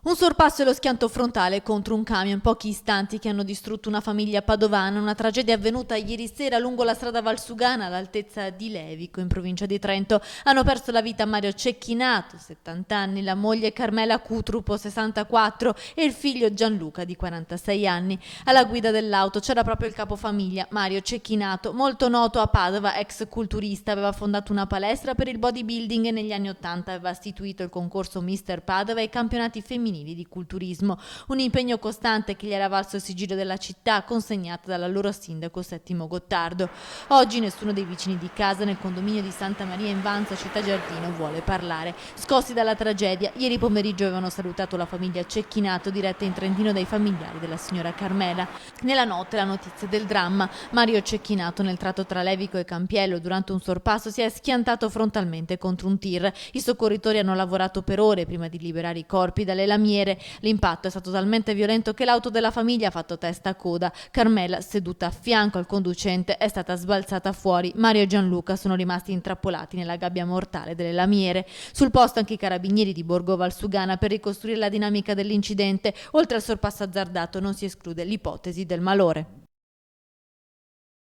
Un sorpasso e lo schianto frontale contro un camion, pochi istanti che hanno distrutto una famiglia padovana, una tragedia avvenuta ieri sera lungo la strada Valsugana all'altezza di Levico in provincia di Trento. Hanno perso la vita Mario Cecchinato, 70 anni, la moglie Carmela Cutrupo, 64 e il figlio Gianluca di 46 anni. Alla guida dell'auto c'era proprio il capofamiglia Mario Cecchinato, molto noto a Padova, ex culturista, aveva fondato una palestra per il bodybuilding e negli anni 80 aveva istituito il concorso Mister Padova e i campionati femminili di culturismo, un impegno costante che gli era valso il sigillo della città consegnato dalla loro sindaco Settimo Gottardo. Oggi nessuno dei vicini di casa nel condominio di Santa Maria in Vanza, Città Giardino, vuole parlare. Scossi dalla tragedia, ieri pomeriggio avevano salutato la famiglia Cecchinato diretta in Trentino dai familiari della signora Carmela. Nella notte la notizia del dramma: Mario Cecchinato nel tratto tra Levico e Campiello durante un sorpasso si è schiantato frontalmente contro un tir. I soccorritori hanno lavorato per ore prima di liberare i corpi dalle lamiere. L'impatto è stato talmente violento che l'auto della famiglia ha fatto testa a coda. Carmela, seduta a fianco al conducente, è stata sbalzata fuori. Mario e Gianluca sono rimasti intrappolati nella gabbia mortale delle lamiere. Sul posto anche i carabinieri di Borgo Valsugana per ricostruire la dinamica dell'incidente. Oltre al sorpasso azzardato non si esclude l'ipotesi del malore.